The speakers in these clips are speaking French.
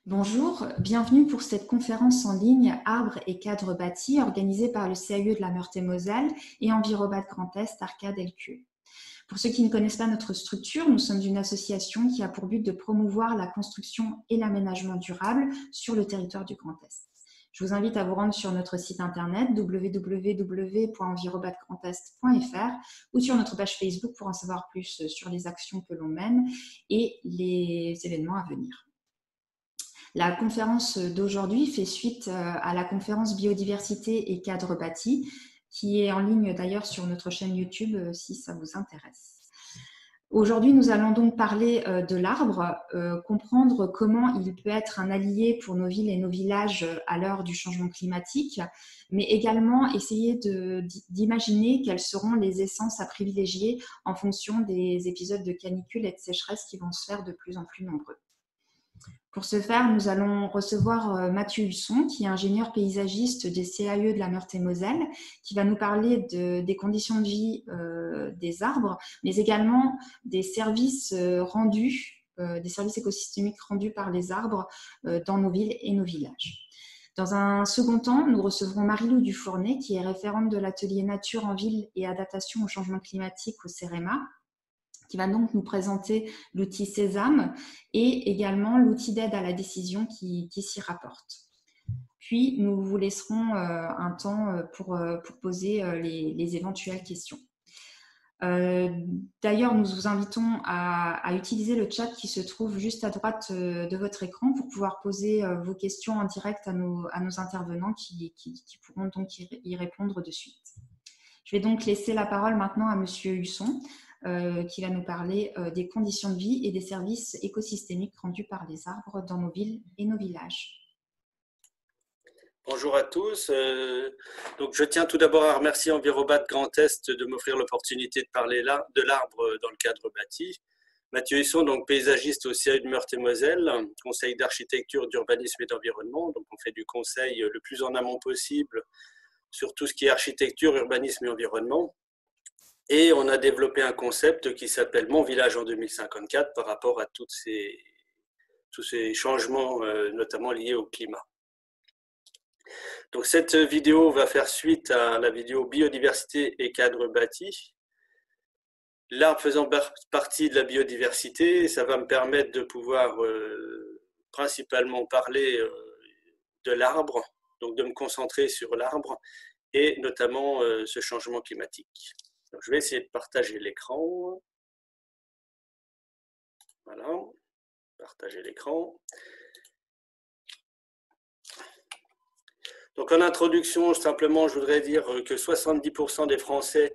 Bonjour, bienvenue pour cette conférence en ligne Arbres et cadres bâtis organisée par le CAE de la Meurthe-et-Moselle et Envirobat Grand Est Arcade LQ. Pour ceux qui ne connaissent pas notre structure, nous sommes une association qui a pour but de promouvoir la construction et l'aménagement durable sur le territoire du Grand Est. Je vous invite à vous rendre sur notre site internet www.envirobatgrandest.fr ou sur notre page Facebook pour en savoir plus sur les actions que l'on mène et les événements à venir. La conférence d'aujourd'hui fait suite à la conférence Biodiversité et cadres bâtis, qui est en ligne d'ailleurs sur notre chaîne YouTube si ça vous intéresse. Aujourd'hui, nous allons donc parler de l'arbre, comprendre comment il peut être un allié pour nos villes et nos villages à l'heure du changement climatique, mais également essayer d'imaginer quelles seront les essences à privilégier en fonction des épisodes de canicule et de sécheresse qui vont se faire de plus en plus nombreux. Pour ce faire, nous allons recevoir Mathieu Husson, qui est ingénieur paysagiste des CAE de la Meurthe-et-Moselle, qui va nous parler des conditions de vie des arbres, mais également des services rendus, des services écosystémiques rendus par les arbres dans nos villes et nos villages. Dans un second temps, nous recevrons Marie-Lou Dufournet, qui est référente de l'atelier Nature en ville et adaptation au changement climatique au CEREMA, qui va donc nous présenter l'outil Sésame et également l'outil d'aide à la décision qui s'y rapporte. Puis, nous vous laisserons un temps pour poser les éventuelles questions. D'ailleurs, nous vous invitons à utiliser le chat qui se trouve juste à droite de votre écran pour pouvoir poser vos questions en direct à nos intervenants qui pourront donc y répondre de suite. Je vais donc laisser la parole maintenant à Monsieur Husson, qui va nous parler des conditions de vie et des services écosystémiques rendus par les arbres dans nos villes et nos villages. Bonjour à tous. Donc je tiens tout d'abord à remercier Envirobat Grand Est de m'offrir l'opportunité de parler là de l'arbre dans le cadre bâti. Mathieu Husson, donc paysagiste au CAE de Meurthe-et-Moselle, conseil d'architecture, d'urbanisme et d'environnement. Donc on fait du conseil le plus en amont possible sur tout ce qui est architecture, urbanisme et environnement. Et on a développé un concept qui s'appelle Mon village en 2054 par rapport à tous ces changements, notamment liés au climat. Donc cette vidéo va faire suite à la vidéo Biodiversité et cadre bâti. L'arbre faisant partie de la biodiversité, ça va me permettre de pouvoir principalement parler de l'arbre, donc de me concentrer sur l'arbre et notamment ce changement climatique. Donc, je vais essayer de partager l'écran. Voilà, partager l'écran. Donc en introduction, simplement, je voudrais dire que 70% des Français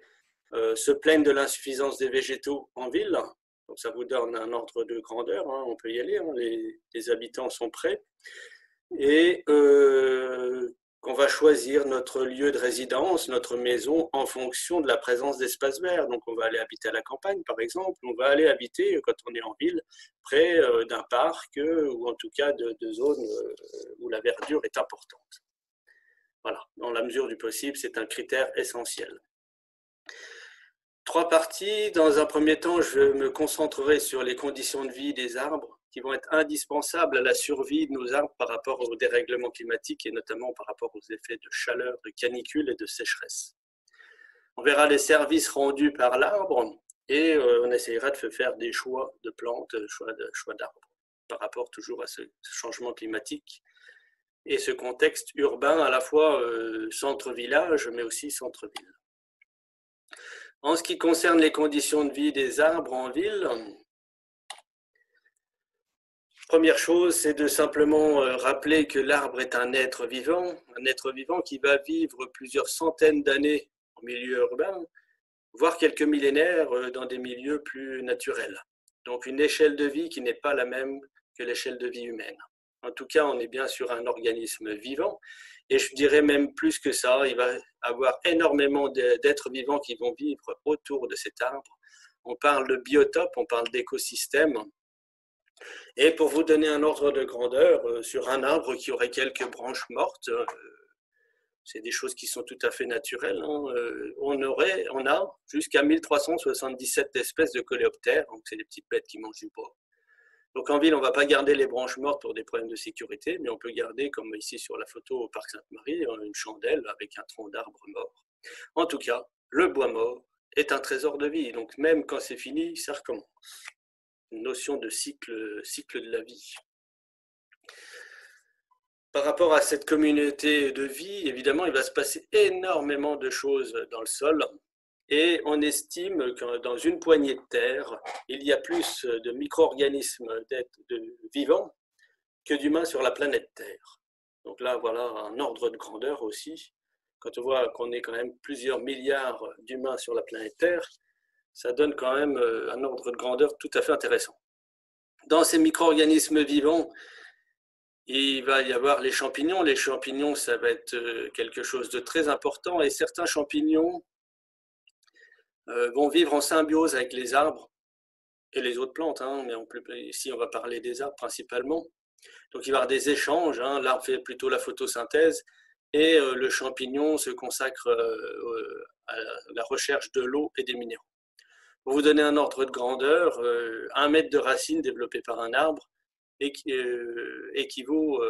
se plaignent de l'insuffisance des végétaux en ville. Donc ça vous donne un ordre de grandeur, hein, on peut y aller, hein, les habitants sont prêts. Et qu'on va choisir notre lieu de résidence, notre maison, en fonction de la présence d'espaces verts. Donc on va aller habiter à la campagne, par exemple. On va aller habiter, quand on est en ville, près d'un parc ou en tout cas de zones où la verdure est importante. Voilà, dans la mesure du possible, c'est un critère essentiel. Trois parties. Dans un premier temps, je me concentrerai sur les conditions de vie des arbres qui vont être indispensables à la survie de nos arbres par rapport au dérèglement climatique et notamment par rapport aux effets de chaleur, de canicule et de sécheresse. On verra les services rendus par l'arbre et on essaiera de faire des choix de plantes, choix d'arbres par rapport toujours à ce changement climatique et ce contexte urbain à la fois centre-village mais aussi centre-ville. En ce qui concerne les conditions de vie des arbres en ville, première chose, c'est de simplement rappeler que l'arbre est un être vivant qui va vivre plusieurs centaines d'années en milieu urbain, voire quelques millénaires dans des milieux plus naturels. Donc une échelle de vie qui n'est pas la même que l'échelle de vie humaine. En tout cas, on est bien sur un organisme vivant. Et je dirais même plus que ça, il va y avoir énormément d'êtres vivants qui vont vivre autour de cet arbre. On parle de biotope, on parle d'écosystème. Et pour vous donner un ordre de grandeur, sur un arbre qui aurait quelques branches mortes, c'est des choses qui sont tout à fait naturelles, hein, on a jusqu'à 1377 espèces de coléoptères, donc c'est des petites bêtes qui mangent du bois. Donc en ville, on ne va pas garder les branches mortes pour des problèmes de sécurité, mais on peut garder, comme ici sur la photo au parc Sainte-Marie, une chandelle avec un tronc d'arbre mort. En tout cas, le bois mort est un trésor de vie, donc même quand c'est fini, ça recommence. Une notion de cycle de la vie. Par rapport à cette communauté de vie, évidemment, il va se passer énormément de choses dans le sol. Et on estime que dans une poignée de terre, il y a plus de micro-organismes vivants que d'humains sur la planète Terre. Donc là, voilà un ordre de grandeur aussi. Quand on voit qu'on est quand même plusieurs milliards d'humains sur la planète Terre, ça donne quand même un ordre de grandeur tout à fait intéressant. Dans ces micro-organismes vivants, il va y avoir les champignons. Les champignons, ça va être quelque chose de très important. Et certains champignons vont vivre en symbiose avec les arbres et les autres plantes. Mais ici, on va parler des arbres principalement. Donc, il va y avoir des échanges. L'arbre fait plutôt la photosynthèse et le champignon se consacre à la recherche de l'eau et des minéraux. Pour vous donner un ordre de grandeur, 1 mètre de racine développée par un arbre équivaut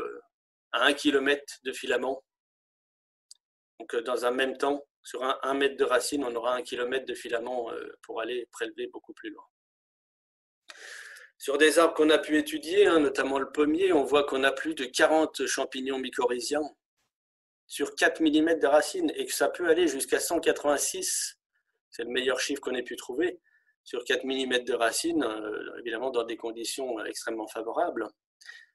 à 1 km de filament. Donc, dans un même temps, sur 1 mètre de racine, on aura 1 km de filament pour aller prélever beaucoup plus loin. Sur des arbres qu'on a pu étudier, notamment le pommier, on voit qu'on a plus de 40 champignons mycorhiziens sur 4 mm de racine et que ça peut aller jusqu'à 186, c'est le meilleur chiffre qu'on ait pu trouver, sur 4 mm de racine, évidemment dans des conditions extrêmement favorables.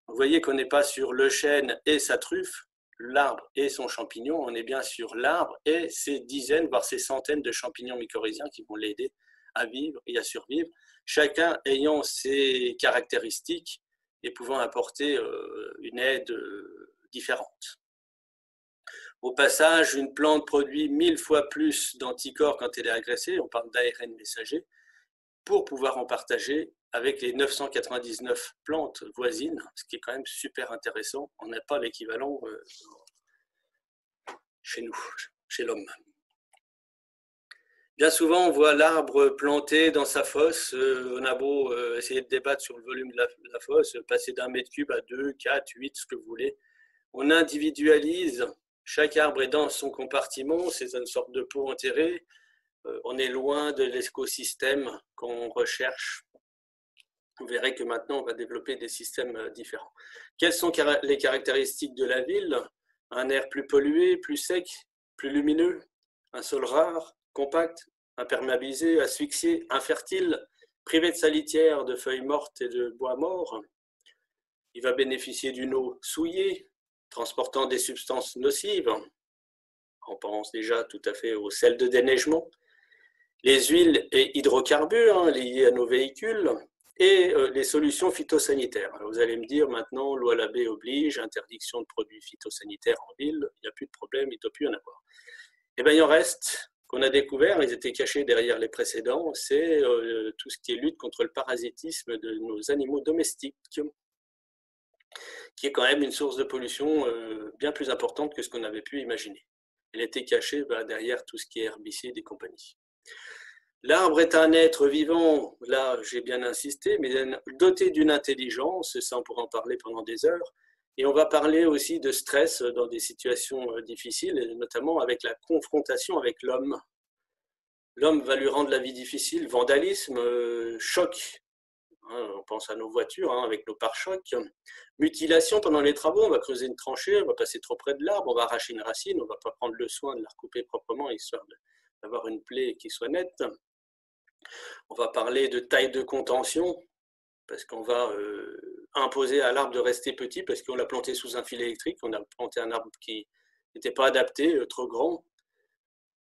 Vous voyez qu'on n'est pas sur le chêne et sa truffe, l'arbre et son champignon, on est bien sur l'arbre et ses dizaines, voire ses centaines de champignons mycorhiziens qui vont l'aider à vivre et à survivre, chacun ayant ses caractéristiques et pouvant apporter une aide différente. Au passage, une plante produit 1000 fois plus d'anticorps quand elle est agressée, on parle d'ARN messager, pour pouvoir en partager avec les 999 plantes voisines, ce qui est quand même super intéressant. On n'a pas l'équivalent chez nous, chez l'homme. Bien souvent, on voit l'arbre planté dans sa fosse. On a beau essayer de débattre sur le volume de la fosse, passer d'1 mètre cube à 2, 4, 8, ce que vous voulez. On individualise. Chaque arbre est dans son compartiment, c'est une sorte de pot enterré. On est loin de l'écosystème qu'on recherche. Vous verrez que maintenant, on va développer des systèmes différents. Quelles sont les caractéristiques de la ville? Un air plus pollué, plus sec, plus lumineux, un sol rare, compact, imperméabilisé, asphyxié, infertile, privé de sa litière, de feuilles mortes et de bois mort. Il va bénéficier d'une eau souillée, transportant des substances nocives. On pense déjà tout à fait au sel de déneigement. Les huiles et hydrocarbures liés à nos véhicules et les solutions phytosanitaires. Alors vous allez me dire maintenant, loi Labbé oblige, interdiction de produits phytosanitaires en ville, il n'y a plus de problème, il ne doit plus y en avoir. Eh bien, il en reste qu'on a découvert, ils étaient cachés derrière les précédents, c'est tout ce qui est lutte contre le parasitisme de nos animaux domestiques, qui est quand même une source de pollution bien plus importante que ce qu'on avait pu imaginer. Elle était cachée derrière tout ce qui est herbicide et compagnie. L'arbre est un être vivant, là j'ai bien insisté, mais doté d'une intelligence, ça on pourra en parler pendant des heures, et on va parler aussi de stress dans des situations difficiles, et notamment avec la confrontation avec l'homme. L'homme va lui rendre la vie difficile, vandalisme, choc, on pense à nos voitures avec nos pare-chocs, mutilation pendant les travaux, on va creuser une tranchée, on va passer trop près de l'arbre, on va arracher une racine, on ne va pas prendre le soin de la recouper proprement, histoire d'avoir une plaie qui soit nette. On va parler de taille de contention, parce qu'on va imposer à l'arbre de rester petit, parce qu'on l'a planté sous un fil électrique, on a planté un arbre qui n'était pas adapté, trop grand.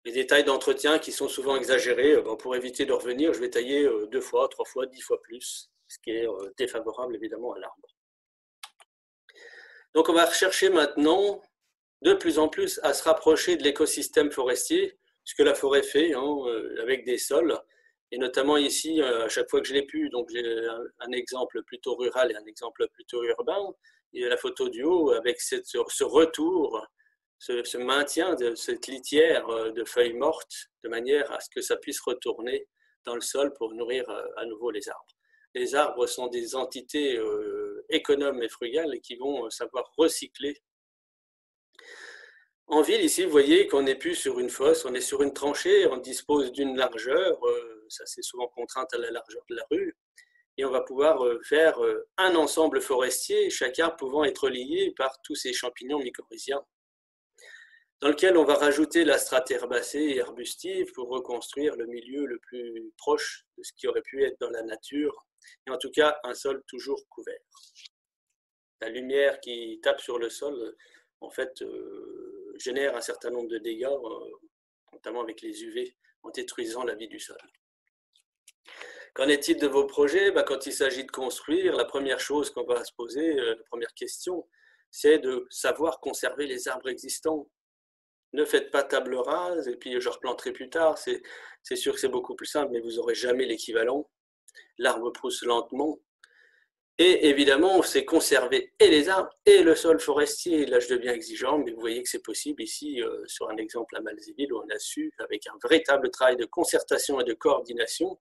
Les détails d'entretien qui sont souvent exagérés, pour éviter de revenir, je vais tailler 2 fois, 3 fois, 10 fois plus, ce qui est défavorable évidemment à l'arbre. Donc on va rechercher maintenant de plus en plus à se rapprocher de l'écosystème forestier, ce que la forêt fait avec des sols. Et notamment ici, à chaque fois que je l'ai pu, donc j'ai un exemple plutôt rural et un exemple plutôt urbain. Il y a la photo du haut avec ce retour, ce maintien de cette litière de feuilles mortes, de manière à ce que ça puisse retourner dans le sol pour nourrir à nouveau les arbres. Les arbres sont des entités économes et frugales et qui vont savoir recycler. En ville, ici, vous voyez qu'on n'est plus sur une fosse, on est sur une tranchée, on dispose d'une largeur, ça c'est souvent contrainte à la largeur de la rue, et on va pouvoir faire un ensemble forestier, chaque arbre pouvant être lié par tous ces champignons mycorhiziens, dans lequel on va rajouter la strate herbacée et arbustive pour reconstruire le milieu le plus proche de ce qui aurait pu être dans la nature, et en tout cas un sol toujours couvert. La lumière qui tape sur le sol, en fait, génère un certain nombre de dégâts, notamment avec les UV, en détruisant la vie du sol. Qu'en est-il de vos projets? Quand il s'agit de construire, la première chose qu'on va se poser, la première question, c'est de savoir conserver les arbres existants. Ne faites pas table rase, et puis je replanterai plus tard. C'est sûr que c'est beaucoup plus simple, mais vous n'aurez jamais l'équivalent. L'arbre pousse lentement. Et évidemment, c'est conserver et les arbres et le sol forestier. Là, je deviens exigeant, mais vous voyez que c'est possible ici, sur un exemple à Malzéville, où on a su, avec un véritable travail de concertation et de coordination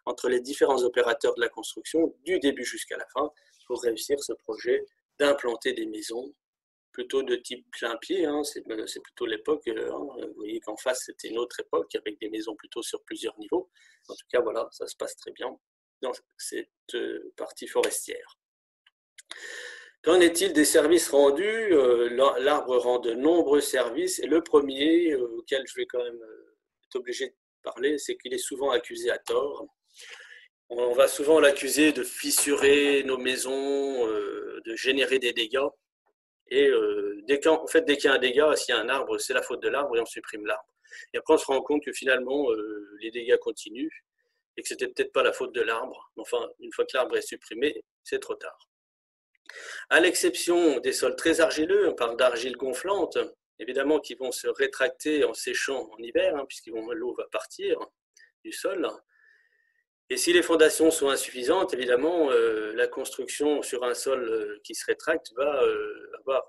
entre les différents opérateurs de la construction, du début jusqu'à la fin, pour réussir ce projet d'implanter des maisons plutôt de type plein pied, hein, c'est plutôt l'époque, vous voyez qu'en face c'était une autre époque avec des maisons plutôt sur plusieurs niveaux. En tout cas, voilà, ça se passe très bien dans cette partie forestière. Qu'en est-il des services rendus? L'arbre rend de nombreux services, et le premier auquel je vais quand même être obligé de parler, c'est qu'il est souvent accusé à tort. On va souvent l'accuser de fissurer nos maisons, de générer des dégâts. Et dès qu'il y a un dégât, s'il y a un arbre, c'est la faute de l'arbre et on supprime l'arbre. Et après, on se rend compte que finalement, les dégâts continuent et que c'était peut-être pas la faute de l'arbre. Enfin, une fois que l'arbre est supprimé, c'est trop tard. À l'exception des sols très argileux, on parle d'argile gonflante, évidemment, qui vont se rétracter en séchant en hiver, hein, puisque l'eau va partir du sol. Et si les fondations sont insuffisantes, évidemment, la construction sur un sol qui se rétracte va avoir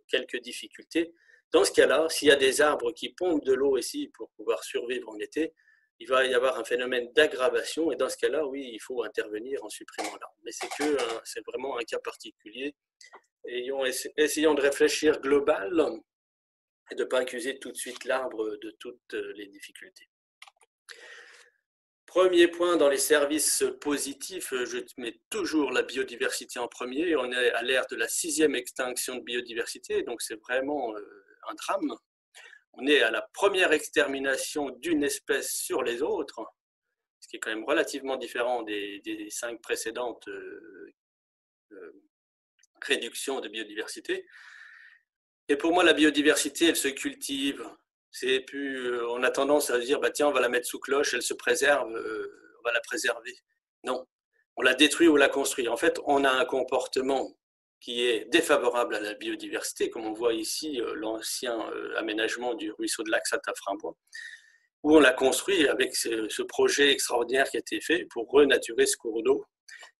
quelques difficultés. Dans ce cas-là, s'il y a des arbres qui pompent de l'eau ici pour pouvoir survivre en été, il va y avoir un phénomène d'aggravation. Et dans ce cas-là, oui, il faut intervenir en supprimant l'arbre. Mais c'est vraiment un cas particulier. Essayons de réfléchir global et de ne pas accuser tout de suite l'arbre de toutes les difficultés. Premier point dans les services positifs, je mets toujours la biodiversité en premier. On est à l'ère de la 6e extinction de biodiversité, donc c'est vraiment un drame. On est à la première extermination d'une espèce sur les autres, ce qui est quand même relativement différent des 5 précédentes réductions de biodiversité. Et pour moi, la biodiversité, elle se cultive. C'est plus, on a tendance à dire, tiens, on va la mettre sous cloche, elle se préserve, on va la préserver. Non, on la détruit ou la construit. En fait, on a un comportement qui est défavorable à la biodiversité, comme on voit ici l'ancien aménagement du ruisseau de Laxat à Frimbois, où on l'a construit avec ce projet extraordinaire qui a été fait pour renaturer ce cours d'eau.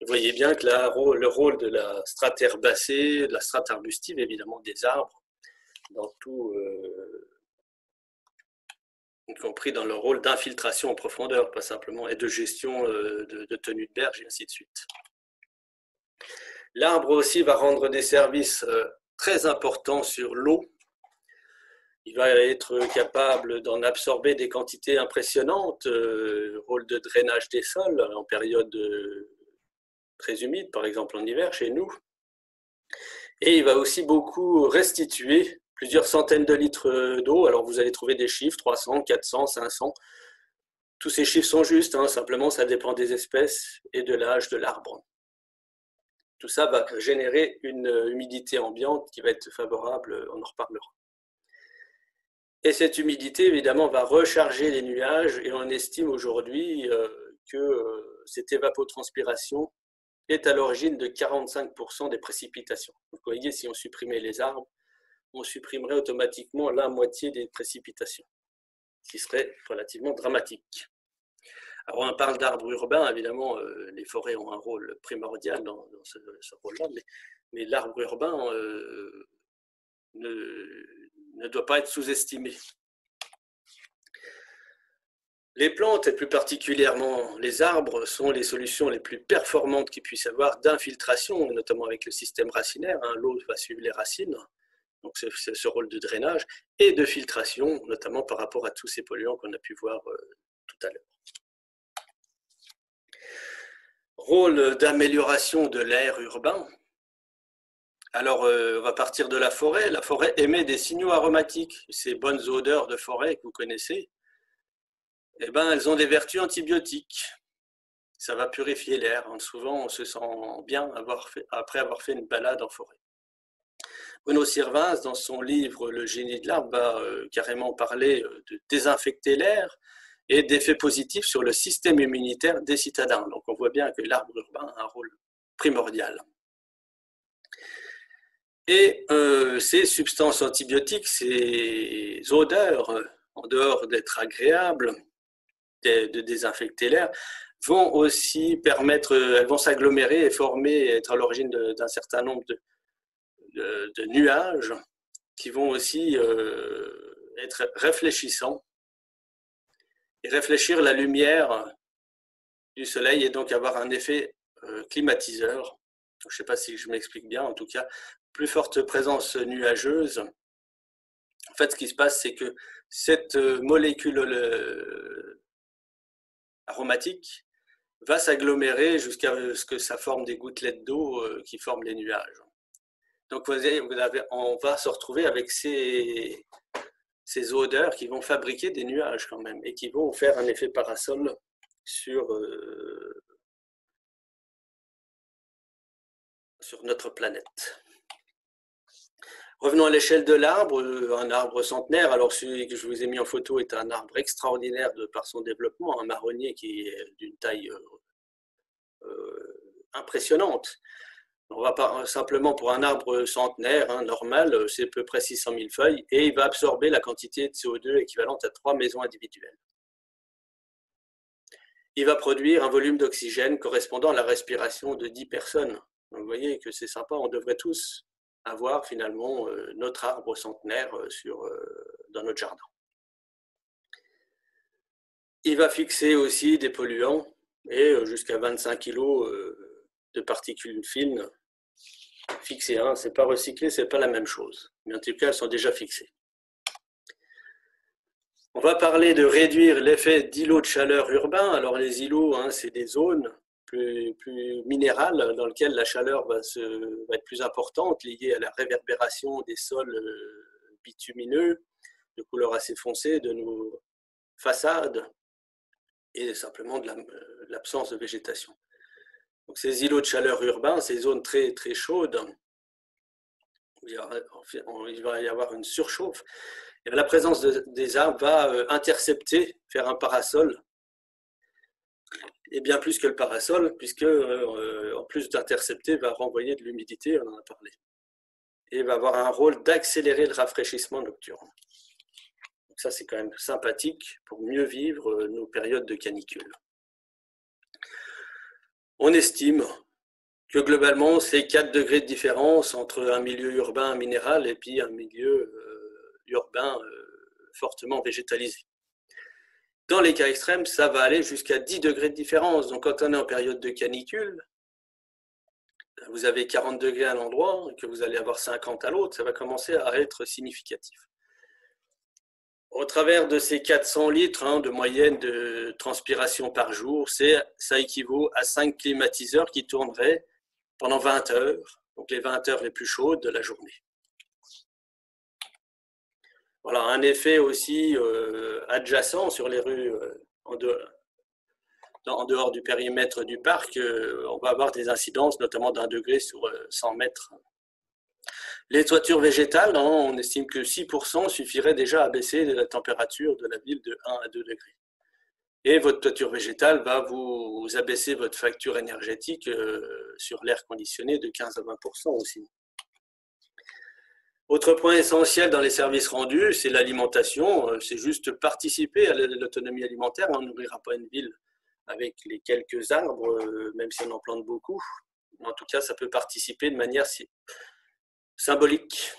Vous voyez bien que le rôle de la strate herbacée, de la strate arbustive, évidemment des arbres, dans tout, y compris dans leur rôle d'infiltration en profondeur, pas simplement, et de gestion de tenue de berge, et ainsi de suite. L'arbre aussi va rendre des services très importants sur l'eau. Il va être capable d'en absorber des quantités impressionnantes, rôle de drainage des sols en période très humide, par exemple en hiver chez nous. Et il va aussi beaucoup restituer plusieurs centaines de litres d'eau. Alors vous allez trouver des chiffres, 300, 400, 500. Tous ces chiffres sont justes, hein, simplement ça dépend des espèces et de l'âge de l'arbre. Tout ça va générer une humidité ambiante qui va être favorable, on en reparlera. Et cette humidité, évidemment, va recharger les nuages et on estime aujourd'hui que cette évapotranspiration est à l'origine de 45% des précipitations. Donc, vous voyez, si on supprimait les arbres, on supprimerait automatiquement la moitié des précipitations, ce qui serait relativement dramatique. Alors, on parle d'arbres urbains, évidemment, les forêts ont un rôle primordial dans ce rôle-là, mais l'arbre urbain ne doit pas être sous-estimé. Les plantes, et plus particulièrement les arbres, sont les solutions les plus performantes qu'il puisse y avoir d'infiltration, notamment avec le système racinaire. L'eau va suivre les racines, donc c'est ce rôle de drainage, et de filtration, notamment par rapport à tous ces polluants qu'on a pu voir tout à l'heure. Rôle d'amélioration de l'air urbain. Alors, on va partir de la forêt. La forêt émet des signaux aromatiques. Ces bonnes odeurs de forêt que vous connaissez, eh ben, elles ont des vertus antibiotiques. Ça va purifier l'air. Souvent, on se sent bien après avoir fait une balade en forêt. Bruno Sirvins, dans son livre « Le génie de l'arbre », va carrément parler de désinfecter l'air et d'effets positifs sur le système immunitaire des citadins. Donc, on voit bien que l'arbre urbain a un rôle primordial. Et ces substances antibiotiques, ces odeurs, en dehors d'être agréables, de désinfecter l'air, vont aussi permettre, elles vont s'agglomérer et former, être à l'origine d'un certain nombre de nuages qui vont aussi être réfléchissants et réfléchir la lumière du soleil et donc avoir un effet climatiseur. Je ne sais pas si je m'explique bien, en tout cas, plus forte présence nuageuse. En fait, ce qui se passe, c'est que cette molécule aromatique va s'agglomérer jusqu'à ce que ça forme des gouttelettes d'eau qui forment les nuages. Donc, on va se retrouver avec ces odeurs qui vont fabriquer des nuages quand même et qui vont faire un effet parasol sur notre planète. Revenons à l'échelle de l'arbre, un arbre centenaire. Alors celui que je vous ai mis en photo est un arbre extraordinaire par son développement, un marronnier qui est d'une taille impressionnante. On va pas, simplement pour un arbre centenaire, normal, c'est à peu près 600 000 feuilles et il va absorber la quantité de CO2 équivalente à 3 maisons individuelles. Il va produire un volume d'oxygène correspondant à la respiration de 10 personnes. Donc, vous voyez que c'est sympa, on devrait tous avoir finalement notre arbre centenaire dans notre jardin. Il va fixer aussi des polluants et jusqu'à 25 kg de particules fines fixées. Ce n'est pas recyclé, ce n'est pas la même chose. Mais en tout cas, elles sont déjà fixées. On va parler de réduire l'effet d'îlots de chaleur urbains. Alors les îlots, c'est des zones plus minérales dans lesquelles la chaleur va être plus importante, liée à la réverbération des sols bitumineux de couleur assez foncée de nos façades et simplement de l'absence de végétation. Donc ces îlots de chaleur urbains, ces zones très, très chaudes, il va y avoir une surchauffe. Et la présence des arbres va intercepter, faire un parasol, et bien plus que le parasol, puisque en plus d'intercepter, va renvoyer de l'humidité, on en a parlé, et va avoir un rôle d'accélérer le rafraîchissement nocturne. Donc ça, c'est quand même sympathique pour mieux vivre nos périodes de canicule. On estime que globalement, c'est 4 degrés de différence entre un milieu urbain minéral et puis un milieu urbain fortement végétalisé. Dans les cas extrêmes, ça va aller jusqu'à 10 degrés de différence. Donc, quand on est en période de canicule, vous avez 40 degrés à l'endroit et que vous allez avoir 50 à l'autre, ça va commencer à être significatif. Au travers de ces 400 litres de moyenne de transpiration par jour, ça équivaut à 5 climatiseurs qui tourneraient pendant 20 heures, donc les 20 heures les plus chaudes de la journée. Voilà, un effet aussi adjacent sur les rues en dehors du périmètre du parc, on va avoir des incidences notamment d'1 degré sur 100 mètres. Les toitures végétales, on estime que 6% suffirait déjà à baisser la température de la ville de 1 à 2 degrés. Et votre toiture végétale va vous abaisser votre facture énergétique sur l'air conditionné de 15 à 20% aussi. Autre point essentiel dans les services rendus, c'est l'alimentation. C'est juste participer à l'autonomie alimentaire. On n'ouvrira pas une ville avec les quelques arbres, même si on en plante beaucoup. En tout cas, ça peut participer de manière symbolique.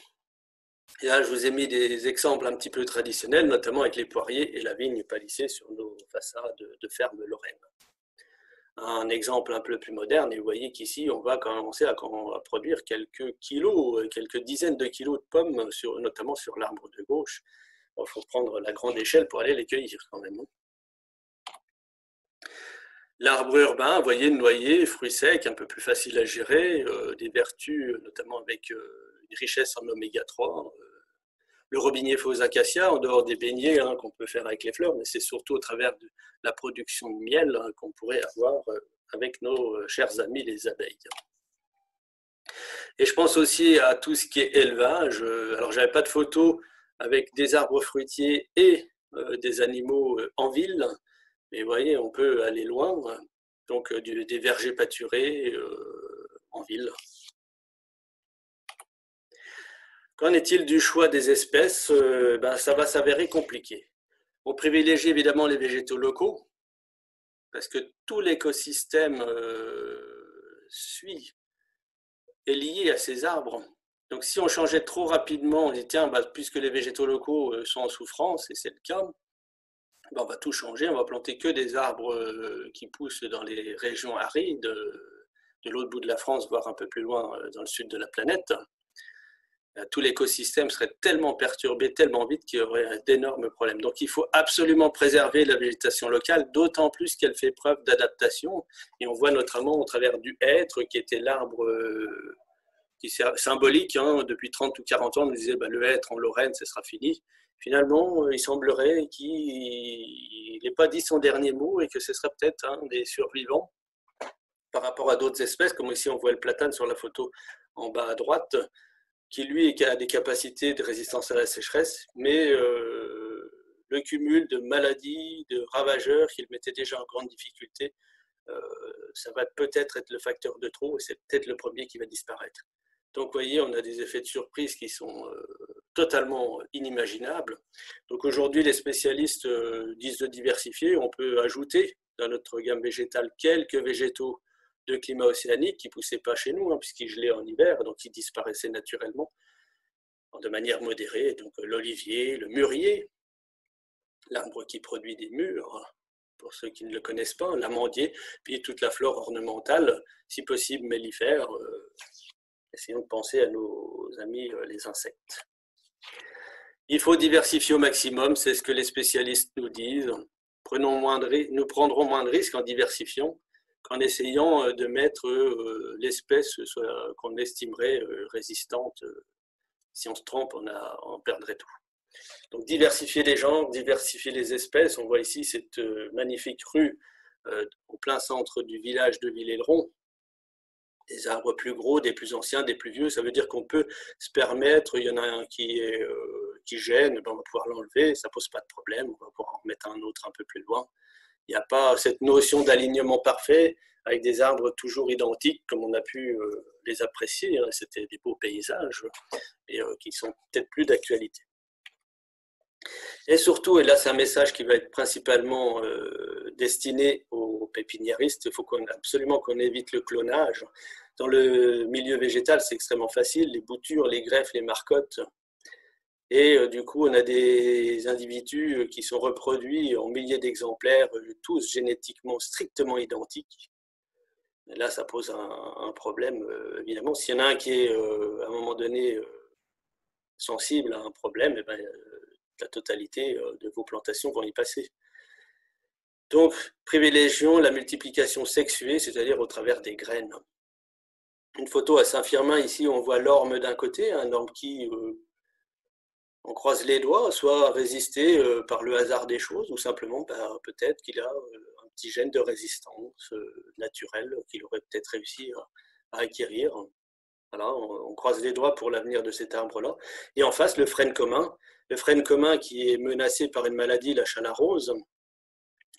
Et là, je vous ai mis des exemples un petit peu traditionnels, notamment avec les poiriers et la vigne palissée sur nos façades de ferme Lorraine. Un exemple un peu plus moderne, et vous voyez qu'ici, on va commencer à produire quelques kilos, quelques dizaines de kilos de pommes, notamment sur l'arbre de gauche. Il faut prendre la grande échelle pour aller les cueillir quand même. L'arbre urbain, vous voyez, noyer, fruits secs, un peu plus facile à gérer, des vertus, notamment avec une richesse en oméga 3. Le robinet faux acacia, en dehors des beignets qu'on peut faire avec les fleurs, mais c'est surtout au travers de la production de miel qu'on pourrait avoir avec nos chers amis les abeilles. Et je pense aussi à tout ce qui est élevage. Alors, je n'avais pas de photos avec des arbres fruitiers et des animaux en ville, mais vous voyez, on peut aller loin, donc des vergers pâturés en ville. Qu'en est-il du choix des espèces? Ça va s'avérer compliqué. On privilégie évidemment les végétaux locaux, parce que tout l'écosystème est lié à ces arbres. Donc si on changeait trop rapidement, on dit tiens, puisque les végétaux locaux sont en souffrance, et c'est le cas, on va tout changer, on va planter que des arbres qui poussent dans les régions arides, de l'autre bout de la France, voire un peu plus loin dans le sud de la planète. Tout l'écosystème serait tellement perturbé, tellement vite qu'il y aurait d'énormes problèmes. Donc il faut absolument préserver la végétation locale, d'autant plus qu'elle fait preuve d'adaptation. Et on voit notamment au travers du hêtre, qui était l'arbre symbolique, depuis 30 ou 40 ans, on nous disait le hêtre en Lorraine, ce sera fini. Finalement, il semblerait qu'il n'ait pas dit son dernier mot et que ce serait peut-être un des survivants par rapport à d'autres espèces, comme ici on voit le platane sur la photo en bas à droite, qui lui a des capacités de résistance à la sécheresse, mais le cumul de maladies, de ravageurs qui le mettaient déjà en grande difficulté, ça va peut-être être le facteur de trop et c'est peut-être le premier qui va disparaître. Donc vous voyez, on a des effets de surprise qui sont totalement inimaginables. Donc aujourd'hui, les spécialistes disent de diversifier. On peut ajouter dans notre gamme végétale quelques végétaux de climat océanique qui ne poussaient pas chez nous, puisqu'ils gelaient en hiver, donc ils disparaissaient naturellement de manière modérée. Donc l'olivier, le mûrier, l'arbre qui produit des mûres, pour ceux qui ne le connaissent pas, l'amandier, puis toute la flore ornementale, si possible mellifère. Essayons de penser à nos amis les insectes. Il faut diversifier au maximum, c'est ce que les spécialistes nous disent. Nous prendrons moins de risques en diversifiant qu'en essayant de mettre l'espèce qu'on estimerait résistante. Si on se trompe, on perdrait tout. Donc diversifier les genres, diversifier les espèces. On voit ici cette magnifique rue au plein centre du village de Villéleron. Des arbres plus gros, des plus anciens, des plus vieux. Ça veut dire qu'on peut se permettre, il y en a un qui gêne, on va pouvoir l'enlever, ça ne pose pas de problème, on va pouvoir en remettre un autre un peu plus loin. Il n'y a pas cette notion d'alignement parfait avec des arbres toujours identiques comme on a pu les apprécier. C'était des beaux paysages, mais qui sont peut-être plus d'actualité. Et surtout, et là c'est un message qui va être principalement destiné aux pépiniéristes, il faut absolument qu'on évite le clonage. Dans le milieu végétal, c'est extrêmement facile, les boutures, les greffes, les marcottes. Et du coup, on a des individus qui sont reproduits en milliers d'exemplaires, tous génétiquement strictement identiques. Et là, ça pose un problème, évidemment. S'il y en a un qui est, à un moment donné, sensible à un problème, eh ben, la totalité de vos plantations vont y passer. Donc, privilégions la multiplication sexuée, c'est-à-dire au travers des graines. Une photo à Saint-Firmin, ici, on voit l'orme d'un côté, un orme qui, on croise les doigts, soit résisté par le hasard des choses, ou simplement peut-être qu'il a un petit gène de résistance naturelle qu'il aurait peut-être réussi à acquérir. Voilà, on croise les doigts pour l'avenir de cet arbre-là. Et en face, le frêne commun qui est menacé par une maladie, la chalarose.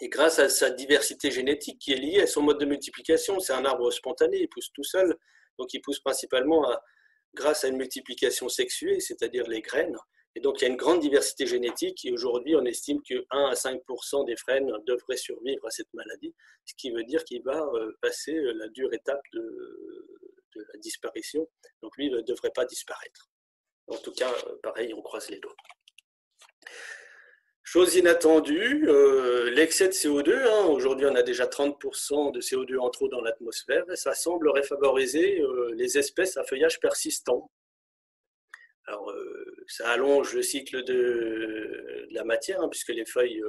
Et grâce à sa diversité génétique qui est liée à son mode de multiplication, c'est un arbre spontané, il pousse tout seul. Donc il pousse principalement grâce à une multiplication sexuée, c'est-à-dire les graines. Et donc il y a une grande diversité génétique et aujourd'hui on estime que 1 à 5% des frênes devraient survivre à cette maladie, ce qui veut dire qu'il va passer la dure étape de la disparition. Donc lui ne devrait pas disparaître. En tout cas, pareil, on croise les doigts. Chose inattendue, l'excès de CO2, hein, aujourd'hui on a déjà 30% de CO2 en trop dans l'atmosphère, et ça semblerait favoriser les espèces à feuillage persistant. Alors, ça allonge le cycle de la matière, hein, puisque les feuilles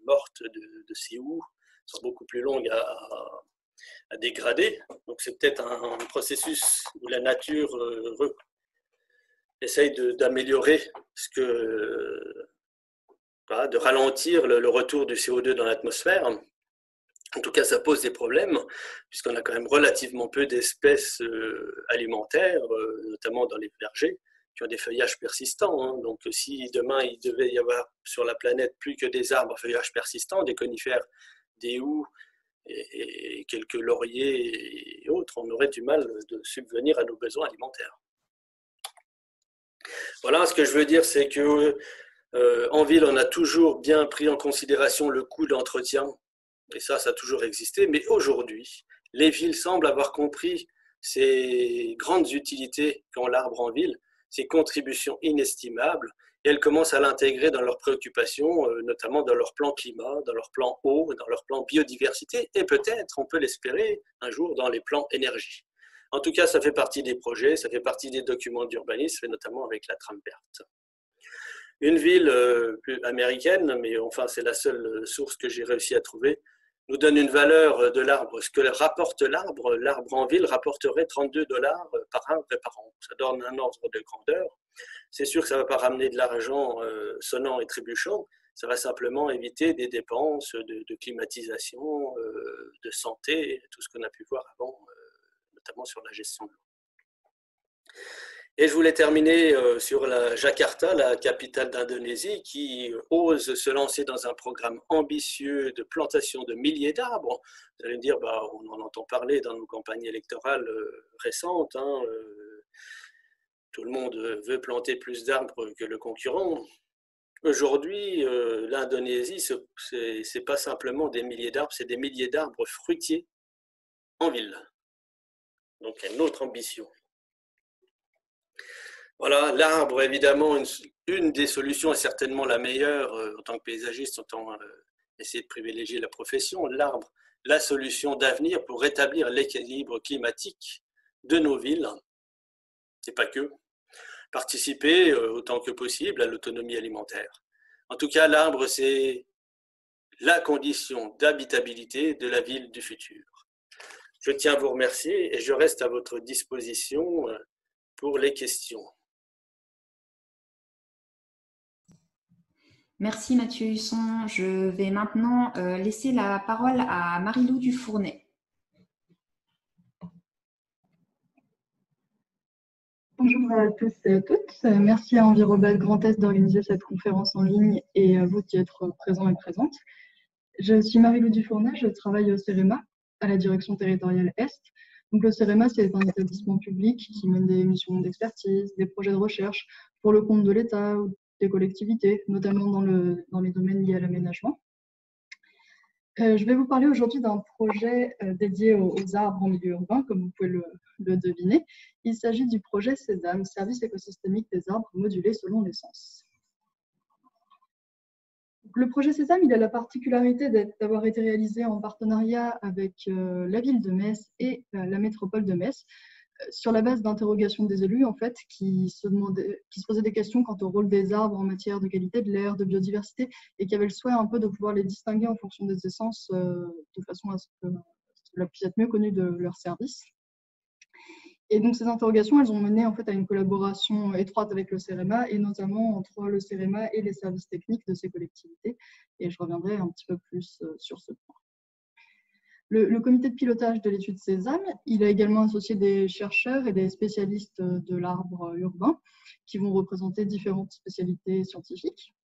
mortes de ces houes sont beaucoup plus longues à dégrader. Donc, c'est peut-être un processus où la nature essaye d'améliorer de ralentir le retour du CO2 dans l'atmosphère. En tout cas, ça pose des problèmes, puisqu'on a quand même relativement peu d'espèces alimentaires, notamment dans les vergers, qui ont des feuillages persistants. Hein. Donc, si demain, il devait y avoir sur la planète plus que des arbres à feuillage persistant, des conifères, des houes et quelques lauriers et autres, on aurait du mal de subvenir à nos besoins alimentaires. Voilà, ce que je veux dire, c'est que en ville, on a toujours bien pris en considération le coût d'entretien, et ça a toujours existé, mais aujourd'hui, les villes semblent avoir compris ces grandes utilités qu'ont l'arbre en ville, ces contributions inestimables, et elles commencent à l'intégrer dans leurs préoccupations, notamment dans leur plan climat, dans leur plan eau, dans leur plan biodiversité, et peut-être, on peut l'espérer, un jour dans les plans énergie. En tout cas, ça fait partie des projets, ça fait partie des documents d'urbanisme, et notamment avec la trame verte. Une ville américaine, mais enfin c'est la seule source que j'ai réussi à trouver, nous donne une valeur de l'arbre. Ce que rapporte l'arbre en ville rapporterait 32 $ par arbre et par an. Ça donne un ordre de grandeur. C'est sûr que ça ne va pas ramener de l'argent sonnant et trébuchant, ça va simplement éviter des dépenses de climatisation, de santé, tout ce qu'on a pu voir avant, notamment sur la gestion de l'eau. Et je voulais terminer sur la Jakarta, la capitale d'Indonésie, qui ose se lancer dans un programme ambitieux de plantation de milliers d'arbres. Vous allez me dire, on en entend parler dans nos campagnes électorales récentes. Hein, tout le monde veut planter plus d'arbres que le concurrent. Aujourd'hui, l'Indonésie, ce n'est pas simplement des milliers d'arbres, c'est des milliers d'arbres fruitiers en ville. Donc, il y a une autre ambition. Voilà, l'arbre, évidemment, une des solutions est certainement la meilleure en tant que paysagiste, en tant essayer de privilégier la profession. L'arbre, la solution d'avenir pour rétablir l'équilibre climatique de nos villes. C'est pas que. Participer autant que possible à l'autonomie alimentaire. En tout cas, l'arbre, c'est la condition d'habitabilité de la ville du futur. Je tiens à vous remercier et je reste à votre disposition pour les questions. Merci Mathieu Husson. Je vais maintenant laisser la parole à Marie-Lou Dufournet. Bonjour à tous et à toutes. Merci à Envirobat Grand Est d'organiser cette conférence en ligne et à vous d'y être présents et présentes. Je suis Marie-Lou Dufournet, je travaille au CEREMA, à la direction territoriale Est. Donc le CEREMA, c'est un établissement public qui mène des missions d'expertise, des projets de recherche pour le compte de l'État ou des collectivités, notamment dans les domaines liés à l'aménagement. Je vais vous parler aujourd'hui d'un projet dédié aux arbres en milieu urbain, comme vous pouvez le deviner. Il s'agit du projet SESAM, Service écosystémique des arbres modulés selon l'essence. Le projet SESAM, il a la particularité d'avoir été réalisé en partenariat avec la ville de Metz et la métropole de Metz, sur la base d'interrogations des élus, en fait, qui se posaient des questions quant au rôle des arbres en matière de qualité de l'air, de biodiversité, et qui avaient le souhait un peu de pouvoir les distinguer en fonction des essences, de façon à ce que cela puisse être mieux connu de leur service. Et donc ces interrogations, elles ont mené en fait à une collaboration étroite avec le CEREMA, et notamment entre le CEREMA et les services techniques de ces collectivités. Et je reviendrai un petit peu plus sur ce point. Le comité de pilotage de l'étude SESAM, il a également associé des chercheurs et des spécialistes de l'arbre urbain qui vont représenter différentes spécialités scientifiques.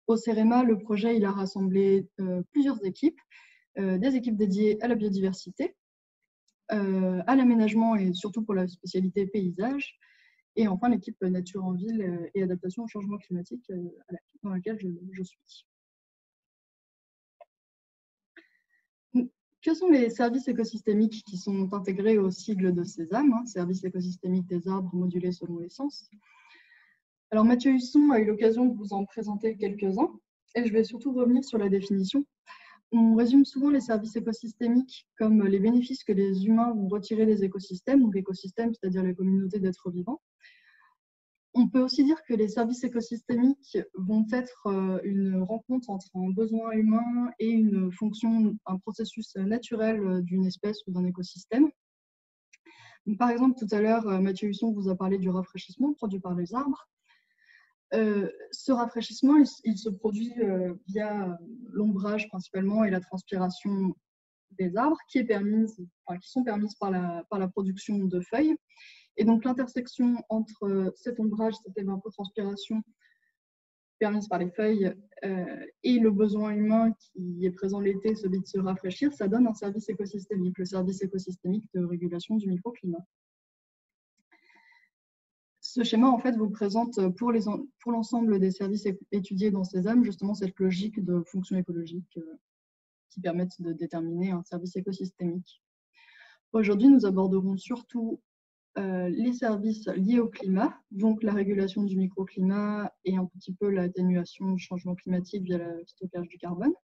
Au CEREMA, le projet il a rassemblé plusieurs équipes, des équipes dédiées à la biodiversité, à l'aménagement et surtout pour la spécialité paysage, et enfin l'équipe nature en ville et adaptation au changement climatique dans laquelle je suis. que sont les services écosystémiques qui sont intégrés au sigle de Sésame, hein, services écosystémiques des arbres modulés selon l'essence? Alors Mathieu Husson a eu l'occasion de vous en présenter quelques-uns, et je vais surtout revenir sur la définition. On résume souvent les services écosystémiques comme les bénéfices que les humains vont retirer des écosystèmes, donc l'écosystème, c'est-à-dire les communautés d'êtres vivants. On peut aussi dire que les services écosystémiques vont être une rencontre entre un besoin humain et une fonction, un processus naturel d'une espèce ou d'un écosystème. Donc, par exemple, tout à l'heure, Mathieu Husson vous a parlé du rafraîchissement produit par les arbres. Ce rafraîchissement, il se produit via l'ombrage principalement et la transpiration des arbres qui sont permises par la production de feuilles. Et donc l'intersection entre cet ombrage, cette évapotranspiration permise par les feuilles et le besoin humain qui est présent l'été, celui de se rafraîchir, ça donne un service écosystémique, le service écosystémique de régulation du microclimat. Ce schéma, en fait, vous présente pour l'ensemble des services étudiés dans Sésame, justement cette logique de fonction écologique qui permettent de déterminer un service écosystémique. Aujourd'hui, nous aborderons surtout les services liés au climat, donc la régulation du microclimat et un petit peu l'atténuation du changement climatique via le stockage du carbone,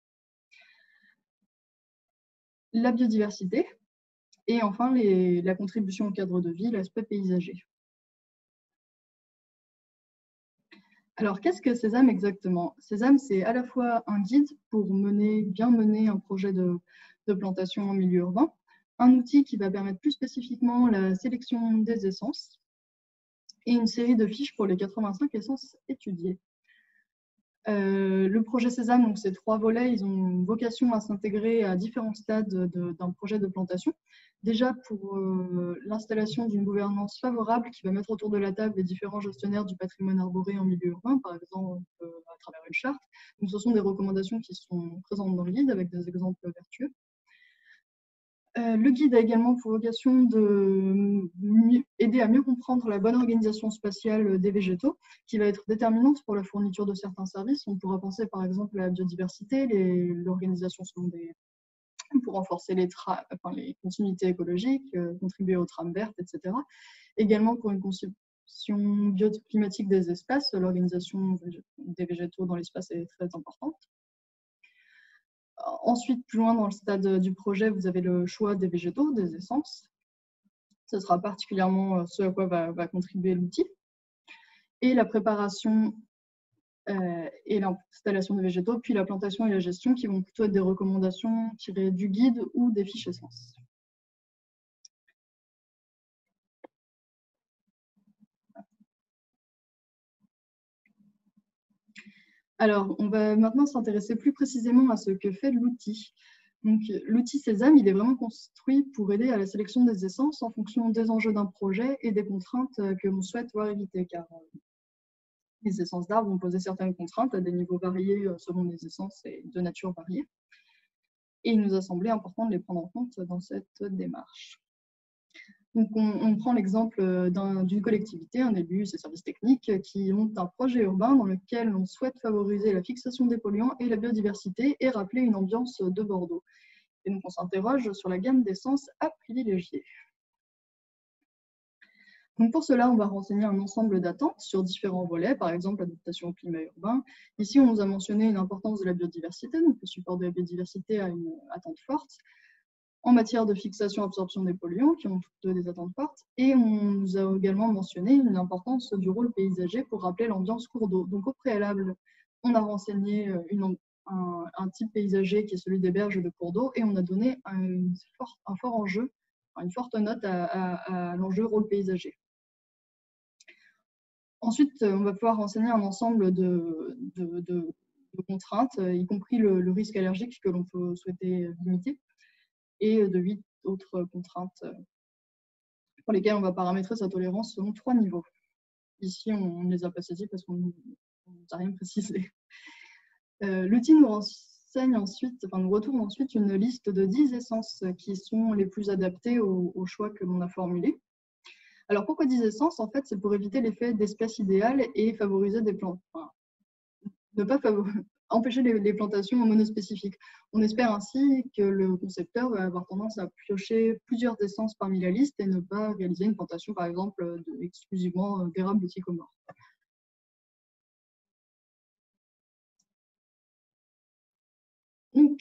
la biodiversité et enfin la contribution au cadre de vie, l'aspect paysager. Alors, qu'est-ce que Sésame exactement? Sésame, c'est à la fois un guide pour bien mener un projet de plantation en milieu urbain, un outil qui va permettre plus spécifiquement la sélection des essences et une série de fiches pour les 85 essences étudiées. Le projet Sésame, donc ces 3 volets, ils ont vocation à s'intégrer à différents stades d'un projet de plantation. Déjà pour l'installation d'une gouvernance favorable qui va mettre autour de la table les différents gestionnaires du patrimoine arboré en milieu urbain, par exemple à travers une charte. Donc, ce sont des recommandations qui sont présentes dans le guide avec des exemples vertueux. Le guide a également pour vocation d'aider à mieux comprendre la bonne organisation spatiale des végétaux, qui va être déterminante pour la fourniture de certains services. On pourra penser par exemple à la biodiversité, l'organisation pour renforcer les continuités écologiques, contribuer aux trames vertes, etc. Également pour une conception bioclimatique des espaces, l'organisation des végétaux dans l'espace est très importante. Ensuite, plus loin dans le stade du projet, vous avez le choix des végétaux, des essences. Ce sera particulièrement ce à quoi va contribuer l'outil. Et la préparation et l'installation des végétaux, puis la plantation et la gestion qui vont plutôt être des recommandations tirées du guide ou des fiches essences. Alors, on va maintenant s'intéresser plus précisément à ce que fait l'outil. Donc, l'outil Sésame, il est vraiment construit pour aider à la sélection des essences en fonction des enjeux d'un projet et des contraintes que l'on souhaite voir éviter, car les essences d'arbres vont poser certaines contraintes à des niveaux variés selon les essences et de nature variée. Et il nous a semblé important de les prendre en compte dans cette démarche. Donc, on prend l'exemple d'une collectivité, un élu, ses services techniques, qui ont un projet urbain dans lequel on souhaite favoriser la fixation des polluants et la biodiversité et rappeler une ambiance de Bordeaux. Et donc, on s'interroge sur la gamme d'essences à privilégier. Donc, pour cela, on va renseigner un ensemble d'attentes sur différents volets, par exemple l'adaptation au climat urbain. Ici, on nous a mentionné une importance de la biodiversité, donc le support de la biodiversité a une attente forte. En matière de fixation-absorption des polluants, qui ont toutes des attentes fortes, et on nous a également mentionné une importance du rôle paysager pour rappeler l'ambiance cours d'eau. Donc au préalable, on a renseigné un type paysager qui est celui des berges de cours d'eau, et on a donné un fort enjeu, une forte note à l'enjeu rôle paysager. Ensuite, on va pouvoir renseigner un ensemble de contraintes, y compris le risque allergique que l'on peut souhaiter limiter, et de 8 autres contraintes pour lesquelles on va paramétrer sa tolérance selon 3 niveaux. Ici, on ne les a pas saisis parce qu'on ne nous a rien précisé. L'outil nous retourne ensuite une liste de 10 essences qui sont les plus adaptées au choix que l'on a formulé. Alors, pourquoi 10 essences? En fait, c'est pour éviter l'effet d'espèce idéale et favoriser des plantes. Enfin, empêcher les plantations monospécifiques. On espère ainsi que le concepteur va avoir tendance à piocher plusieurs essences parmi la liste et ne pas réaliser une plantation, par exemple, exclusivement d'érable sycomore. Donc,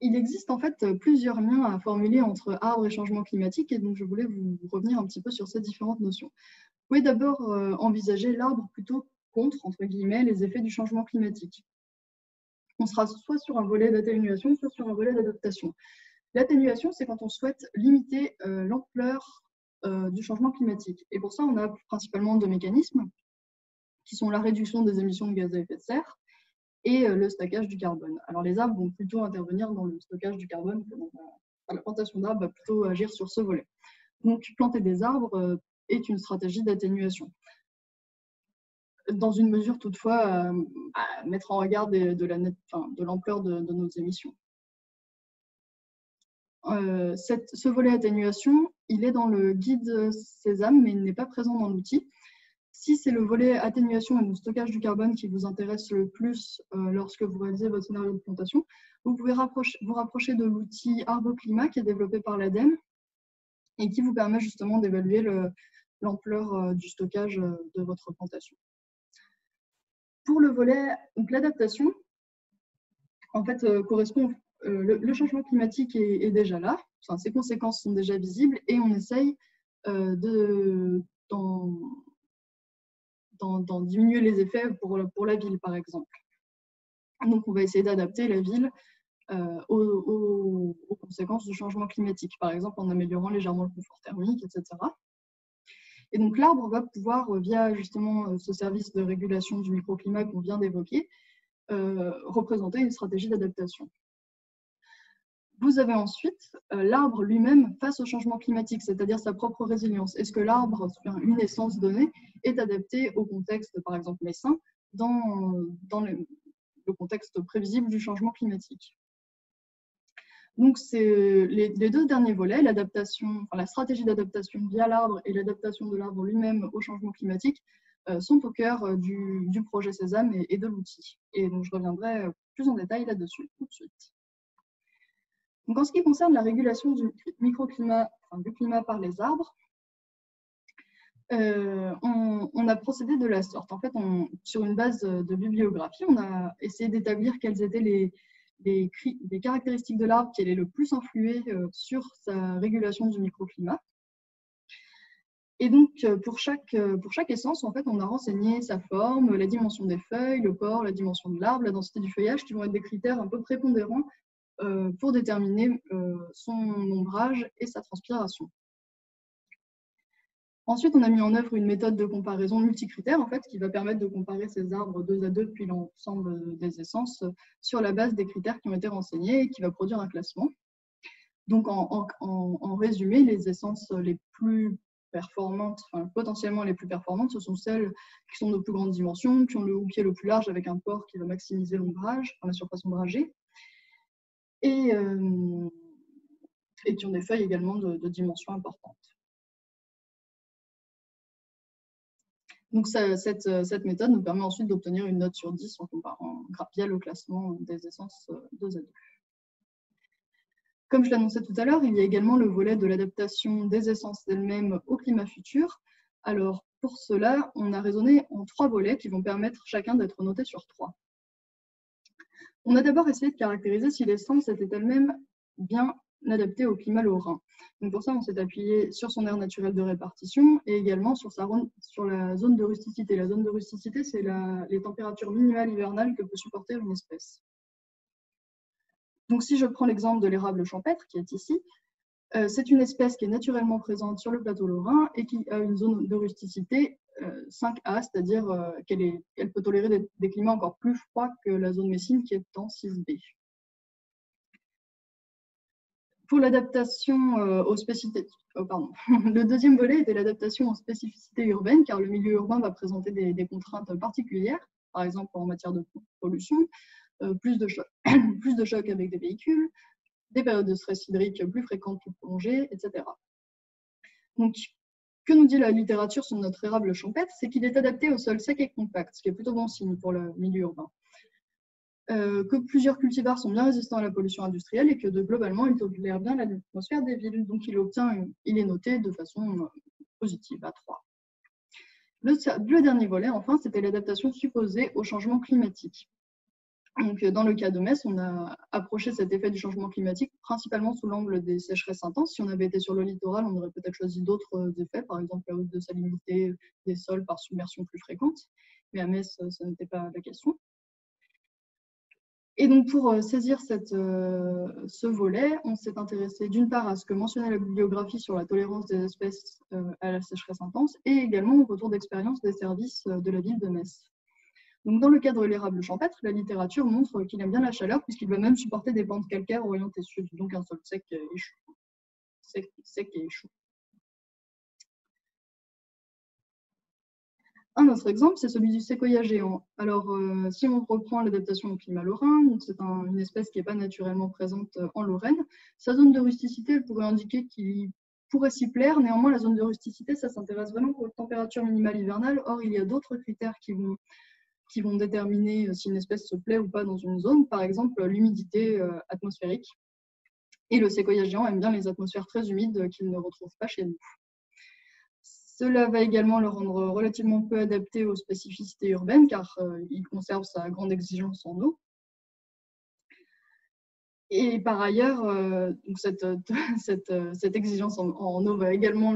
il existe en fait plusieurs liens à formuler entre arbres et changement climatique, et donc je voulais vous revenir un petit peu sur ces différentes notions. Vous pouvez d'abord envisager l'arbre plutôt contre, entre guillemets, les effets du changement climatique. On sera soit sur un volet d'atténuation, soit sur un volet d'adaptation. L'atténuation, c'est quand on souhaite limiter l'ampleur du changement climatique. Et pour ça, on a principalement deux mécanismes, qui sont la réduction des émissions de gaz à effet de serre et le stockage du carbone. Alors les arbres vont plutôt intervenir dans le stockage du carbone, la plantation d'arbres va plutôt agir sur ce volet. Donc planter des arbres est une stratégie d'atténuation. Dans une mesure toutefois à mettre en regard de l'ampleur de nos émissions. Ce volet atténuation, il est dans le guide Sésame, mais il n'est pas présent dans l'outil. Si c'est le volet atténuation et le stockage du carbone qui vous intéresse le plus lorsque vous réalisez votre scénario de plantation, vous pouvez vous rapprocher de l'outil Arboclimat qui est développé par l'ADEME et qui vous permet justement d'évaluer l'ampleur du stockage de votre plantation. Pour le volet, donc l'adaptation, en fait, correspond, le changement climatique est déjà là, enfin, ses conséquences sont déjà visibles et on essaye d'en diminuer les effets pour la ville, par exemple. Donc, on va essayer d'adapter la ville aux conséquences du changement climatique, par exemple en améliorant légèrement le confort thermique, etc. Et donc, l'arbre va pouvoir, via justement ce service de régulation du microclimat qu'on vient d'évoquer, représenter une stratégie d'adaptation. Vous avez ensuite l'arbre lui-même face au changement climatique, c'est-à-dire sa propre résilience. Est-ce que l'arbre, une essence donnée, est adapté au contexte, par exemple messin, dans le contexte prévisible du changement climatique? Donc, c'est les deux derniers volets, l'adaptation, la stratégie d'adaptation via l'arbre et l'adaptation de l'arbre lui-même au changement climatique, sont au cœur du projet Sésame et de l'outil. Et donc, je reviendrai plus en détail là-dessus tout de suite. Donc, en ce qui concerne la régulation du microclimat, du climat par les arbres, on a procédé de la sorte. En fait, sur une base de bibliographie, on a essayé d'établir quelles étaient les caractéristiques de l'arbre qui allaient le plus influer sur sa régulation du microclimat. Et donc, pour chaque essence, en fait, on a renseigné sa forme, la dimension des feuilles, le corps, la dimension de l'arbre, la densité du feuillage, qui vont être des critères un peu prépondérants pour déterminer son ombrage et sa transpiration. Ensuite, on a mis en œuvre une méthode de comparaison multicritère en fait, qui va permettre de comparer ces arbres 2 à 2 depuis l'ensemble des essences sur la base des critères qui ont été renseignés et qui va produire un classement. Donc, en résumé, les essences les plus performantes, potentiellement les plus performantes, ce sont celles qui sont de plus grande dimension, qui ont le houppier le plus large avec un port qui va maximiser l'ombrage, la surface ombragée, et qui ont des feuilles également de dimension importante. Donc, cette méthode nous permet ensuite d'obtenir une note sur 10 en comparant via le classement des essences 2 à 2. Comme je l'annonçais tout à l'heure, il y a également le volet de l'adaptation des essences elles-mêmes au climat futur. Alors, pour cela, on a raisonné en 3 volets qui vont permettre chacun d'être noté sur 3. On a d'abord essayé de caractériser si l'essence était elle-même bien adaptée au climat lorrain. Donc pour ça, on s'est appuyé sur son aire naturelle de répartition et également sur la zone de rusticité. La zone de rusticité, c'est les températures minimales hivernales que peut supporter une espèce. Donc si je prends l'exemple de l'érable champêtre, qui est ici, c'est une espèce qui est naturellement présente sur le plateau lorrain et qui a une zone de rusticité 5A, c'est-à-dire qu'elle peut tolérer des climats encore plus froids que la zone messine qui est en 6B. Pour l'adaptation aux spécificités, le deuxième volet était l'adaptation aux spécificités urbaines, car le milieu urbain va présenter des contraintes particulières, par exemple en matière de pollution, plus de chocs avec des véhicules, des périodes de stress hydrique plus fréquentes, plus prolongées, etc. Donc, que nous dit la littérature sur notre érable champêtre? C'est qu'il est adapté au sol sec et compact, ce qui est plutôt bon signe pour le milieu urbain. que plusieurs cultivars sont bien résistants à la pollution industrielle et que globalement, ils tolèrent bien l'atmosphère des villes. Donc, il est noté de façon positive à 3. Le dernier volet, enfin, c'était l'adaptation supposée au changement climatique. Donc, dans le cas de Metz, on a approché cet effet du changement climatique principalement sous l'angle des sécheresses intenses. Si on avait été sur le littoral, on aurait peut-être choisi d'autres effets, par exemple la hausse de salinité des sols par submersion plus fréquente. Mais à Metz, ce n'était pas la question. Et donc, pour saisir ce volet, on s'est intéressé d'une part à ce que mentionnait la bibliographie sur la tolérance des espèces à la sécheresse intense et également au retour d'expérience des services de la ville de Metz. Donc, dans le cadre de l'érable champêtre, la littérature montre qu'il aime bien la chaleur puisqu'il va même supporter des pentes calcaires orientées sud, donc un sol sec et chaud. Sec et chaud. Un autre exemple, c'est celui du séquoia géant. Alors, si on reprend l'adaptation au climat lorrain, c'est une espèce qui n'est pas naturellement présente en Lorraine, sa zone de rusticité pourrait indiquer qu'il pourrait s'y plaire. Néanmoins, la zone de rusticité, ça s'intéresse vraiment aux températures minimales hivernales. Or, il y a d'autres critères qui vont déterminer si une espèce se plaît ou pas dans une zone, par exemple l'humidité atmosphérique. Et le séquoia géant aime bien les atmosphères très humides qu'il ne retrouve pas chez nous. Cela va également le rendre relativement peu adapté aux spécificités urbaines car il conserve sa grande exigence en eau. Et par ailleurs, donc cette exigence en eau va également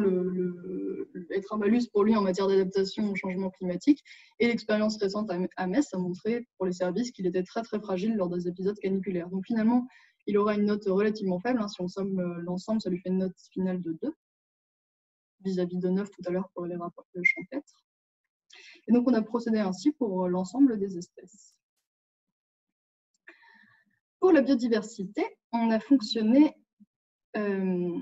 être un malus pour lui en matière d'adaptation au changement climatique. Et l'expérience récente à Metz a montré pour les services qu'il était très très fragile lors des épisodes caniculaires. Donc finalement, il aura une note relativement faible. Si on somme l'ensemble, ça lui fait une note finale de 2, vis-à-vis de 9 tout à l'heure pour les rapports de champêtre. Et donc on a procédé ainsi pour l'ensemble des espèces. Pour la biodiversité, on a fonctionné, on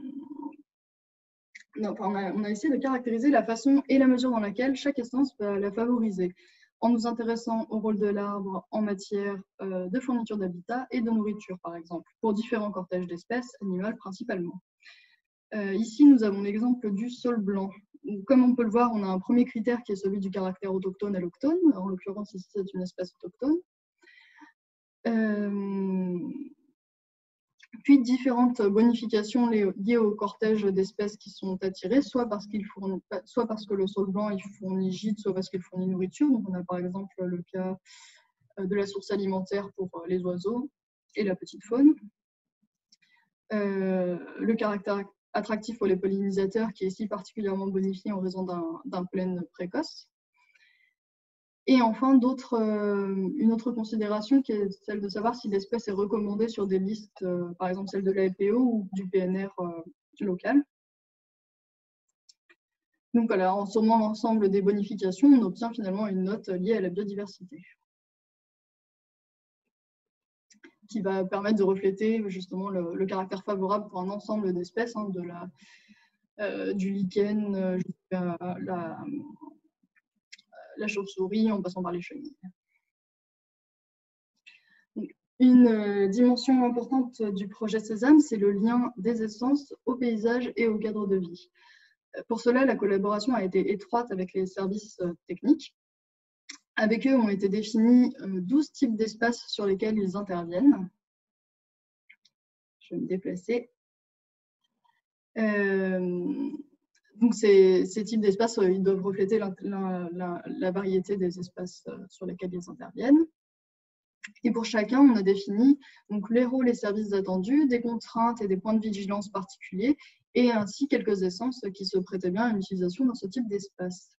a essayé de caractériser la façon et la mesure dans laquelle chaque essence va la favoriser, en nous intéressant au rôle de l'arbre en matière de fourniture d'habitat et de nourriture, par exemple, pour différents cortèges d'espèces animales principalement. Ici, nous avons l'exemple du saule blanc. Comme on peut le voir, on a un premier critère qui est celui du caractère autochtone alloctone. En l'occurrence, ici, c'est une espèce autochtone. Puis différentes bonifications liées au cortège d'espèces qui sont attirées, soit parce que le saule blanc il fournit gîte, soit parce qu'il fournit nourriture. Donc on a par exemple le cas de la source alimentaire pour les oiseaux et la petite faune. Le caractère attractif pour les pollinisateurs qui est ici particulièrement bonifié en raison d'un pollen précoce. Et enfin, une autre considération qui est celle de savoir si l'espèce est recommandée sur des listes, par exemple celle de la FPO ou du PNR local. Donc voilà, en sommant l'ensemble des bonifications, on obtient finalement une note liée à la biodiversité, qui va permettre de refléter justement le caractère favorable pour un ensemble d'espèces, du lichen jusqu'à la chauve-souris en passant par les chenilles. Une dimension importante du projet Sésame, c'est le lien des essences au paysage et au cadre de vie. Pour cela, la collaboration a été étroite avec les services techniques. Avec eux ont été définis 12 types d'espaces sur lesquels ils interviennent. Je vais me déplacer. Donc ces types d'espaces, ils doivent refléter la variété des espaces sur lesquels ils interviennent. Et pour chacun, on a défini donc, les rôles et services attendus, des contraintes et des points de vigilance particuliers, et ainsi quelques essences qui se prêtaient bien à l'utilisation dans ce type d'espace.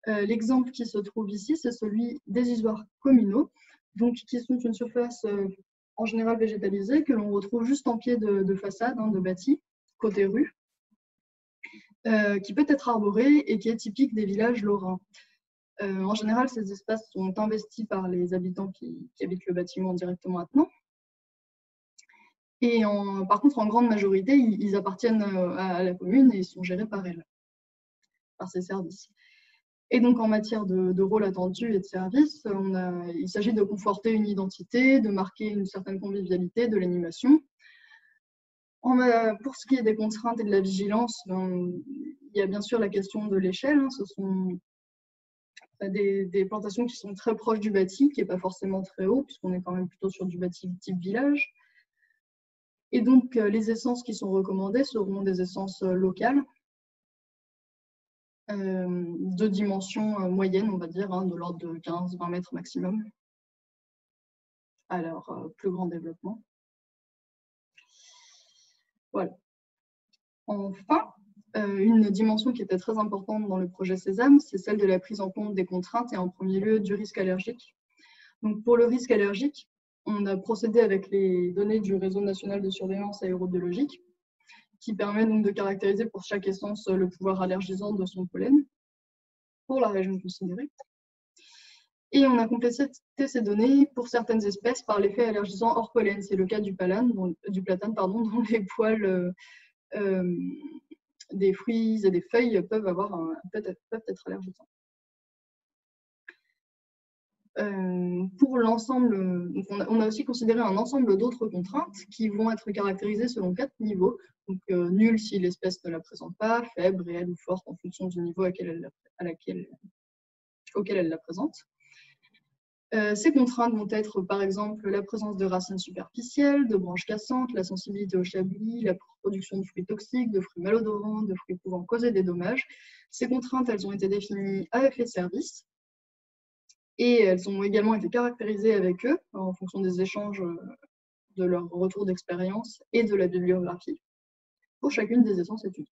L'exemple qui se trouve ici, c'est celui des isoires communaux, donc, qui sont une surface en général végétalisée que l'on retrouve juste en pied de façade, de bâti, côté rue, qui peut être arborée et qui est typique des villages lorrains. En général, ces espaces sont investis par les habitants qui habitent le bâtiment directement attenant. Et par contre, en grande majorité, ils appartiennent à la commune et sont gérés par elle, par ses services. Et donc, en matière de rôle attendu et de service, il s'agit de conforter une identité, de marquer une certaine convivialité, de l'animation. Pour ce qui est des contraintes et de la vigilance, il y a bien sûr la question de l'échelle. Ce sont des plantations qui sont très proches du bâti, qui n'est pas forcément très haut, puisqu'on est quand même plutôt sur du bâti type village. Et donc, les essences qui sont recommandées seront des essences locales, de dimension moyenne, on va dire, hein, de l'ordre de 15-20 mètres maximum, à leur plus grand développement. Voilà. Enfin, une dimension qui était très importante dans le projet Sésame, c'est celle de la prise en compte des contraintes et en premier lieu du risque allergique. Donc, pour le risque allergique, on a procédé avec les données du Réseau national de surveillance aérobiologique, qui permet donc de caractériser pour chaque essence le pouvoir allergisant de son pollen pour la région considérée. Et on a complété ces données pour certaines espèces par l'effet allergisant hors pollen. C'est le cas du platane, dont les poils des fruits et des feuilles peuvent être allergisants. Pour l'ensemble, on a aussi considéré un ensemble d'autres contraintes qui vont être caractérisées selon 4 niveaux. Donc, nul si l'espèce ne la présente pas, faible, réelle ou forte en fonction du niveau auquel elle la présente. Ces contraintes vont être par exemple la présence de racines superficielles, de branches cassantes, la sensibilité au chablis, la production de fruits toxiques, de fruits malodorants, de fruits pouvant causer des dommages. Ces contraintes, elles ont été définies avec les services et elles ont également été caractérisées avec eux en fonction des échanges de leur retour d'expérience et de la bibliographie pour chacune des essences étudiées.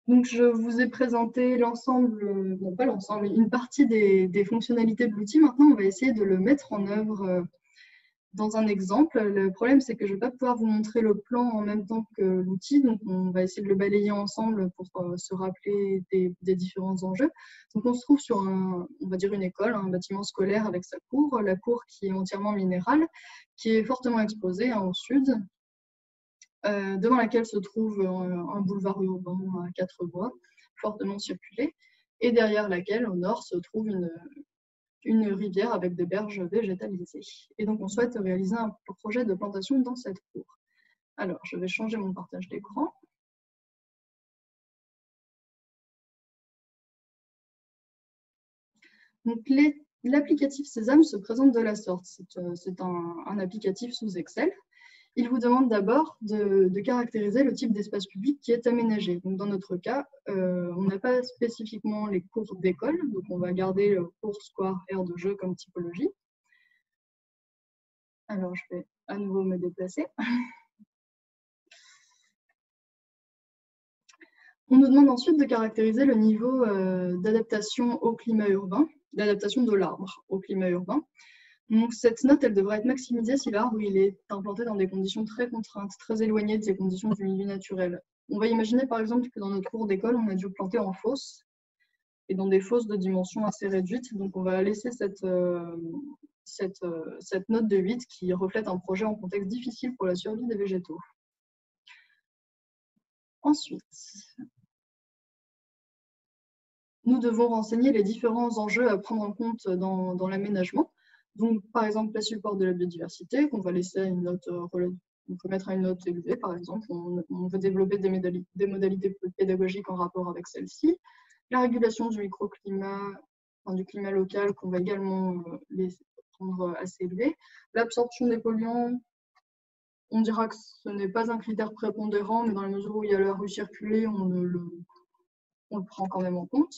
Donc, je vous ai présenté l'ensemble, non pas l'ensemble, une partie des fonctionnalités de l'outil. Maintenant, on va essayer de le mettre en œuvre dans un exemple. Le problème, c'est que je ne vais pas pouvoir vous montrer le plan en même temps que l'outil. Donc, on va essayer de le balayer ensemble pour se rappeler des différents enjeux. Donc, on se trouve sur on va dire une école, un bâtiment scolaire avec sa cour. La cour qui est entièrement minérale, qui est fortement exposée au sud. Devant laquelle se trouve un boulevard urbain à 4 voies, fortement circulé, et derrière laquelle, au nord, se trouve une rivière avec des berges végétalisées. Et donc, on souhaite réaliser un projet de plantation dans cette cour. Alors, je vais changer mon partage d'écran. Donc, l'applicatif Sésame se présente de la sorte. C'est un applicatif sous Excel. Il vous demande d'abord de caractériser le type d'espace public qui est aménagé. Donc, dans notre cas, on n'a pas spécifiquement les cours d'école, donc on va garder cours, square, aire de jeu comme typologie. Alors, je vais à nouveau me déplacer. On nous demande ensuite de caractériser le niveau d'adaptation au climat urbain, d'adaptation de l'arbre au climat urbain. Donc, cette note, elle devrait être maximisée si l'arbre est implanté dans des conditions très contraintes, très éloignées de ces conditions du milieu naturel. On va imaginer par exemple que dans notre cours d'école, on a dû planter en fosse, et dans des fosses de dimension assez réduite. Donc, on va laisser cette note de 8 qui reflète un projet en contexte difficile pour la survie des végétaux. Ensuite, nous devons renseigner les différents enjeux à prendre en compte dans l'aménagement. Donc, par exemple, les supports de la biodiversité, qu'on va laisser à une note, on peut mettre à une note élevée, par exemple. On veut développer des modalités pédagogiques en rapport avec celle-ci. La régulation du microclimat, du climat local, qu'on va également prendre assez élevé. L'absorption des polluants, on dira que ce n'est pas un critère prépondérant, mais dans la mesure où il y a la rue circulée, on le prend quand même en compte.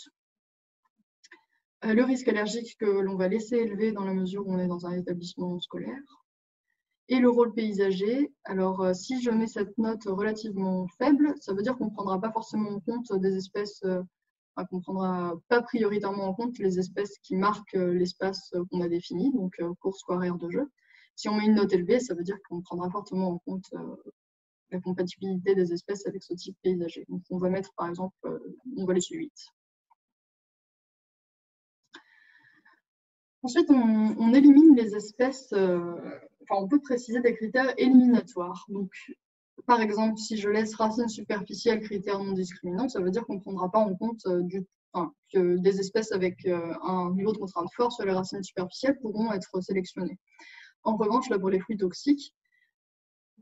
Le risque allergique que l'on va laisser élevé dans la mesure où on est dans un établissement scolaire. Et le rôle paysager. Alors, si je mets cette note relativement faible, ça veut dire qu'on ne prendra pas forcément en compte des espèces, qu'on ne prendra pas prioritairement en compte les espèces qui marquent l'espace qu'on a défini, donc cours, square, aire de jeu. Si on met une note élevée, ça veut dire qu'on prendra fortement en compte la compatibilité des espèces avec ce type paysager. Donc, on va mettre, par exemple, on va laisser 8. Ensuite, on élimine les espèces, on peut préciser des critères éliminatoires. Donc, par exemple, si je laisse racine superficielle, critère non discriminant, ça veut dire qu'on ne prendra pas en compte que des espèces avec un niveau de contrainte fort sur les racines superficielles pourront être sélectionnées. En revanche, là, pour les fruits toxiques,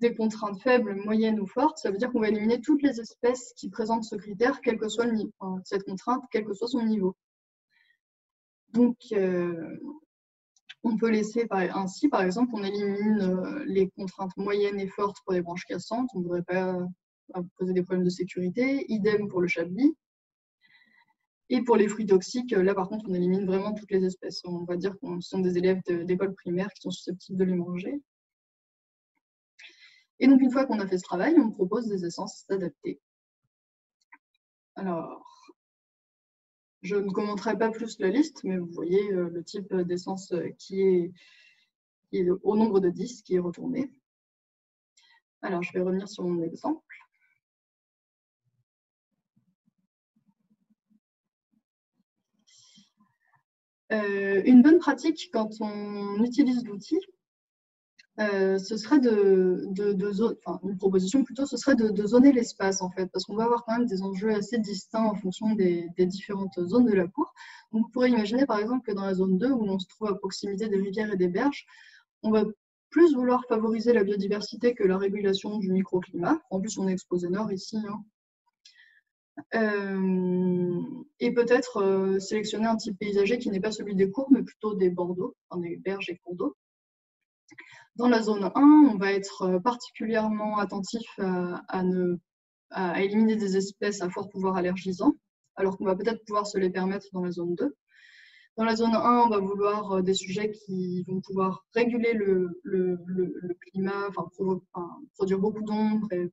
des contraintes faibles, moyennes ou fortes, ça veut dire qu'on va éliminer toutes les espèces qui présentent ce critère, quel que soit le niveau, enfin, cette contrainte, quel que soit son niveau. Donc, on peut laisser ainsi, par exemple, on élimine les contraintes moyennes et fortes pour les branches cassantes, on ne devrait pas poser des problèmes de sécurité, idem pour le chablis. Et pour les fruits toxiques, là par contre, on élimine vraiment toutes les espèces. On va dire qu'on sont des élèves d'école primaire qui sont susceptibles de les manger. Et donc, une fois qu'on a fait ce travail, on propose des essences adaptées. Alors, je ne commenterai pas plus la liste, mais vous voyez le type d'essence qui est au nombre de 10, qui est retourné. Alors, je vais revenir sur mon exemple. Une bonne pratique quand on utilise l'outil, ce serait une proposition plutôt, ce serait de zoner l'espace en fait, parce qu'on va avoir quand même des enjeux assez distincts en fonction des différentes zones de la cour. Donc, vous pourrez imaginer par exemple que dans la zone 2, où on se trouve à proximité des rivières et des berges, on va plus vouloir favoriser la biodiversité que la régulation du microclimat. En plus, on est exposé nord ici. Hein. Et peut-être sélectionner un type paysager qui n'est pas celui des cours, mais plutôt des bords d'eau, enfin, des berges et cours d'eau. Dans la zone 1, on va être particulièrement attentif à éliminer des espèces à fort pouvoir allergisant, alors qu'on va peut-être pouvoir se les permettre dans la zone 2. Dans la zone 1, on va vouloir des sujets qui vont pouvoir réguler le climat, produire beaucoup d'ombre et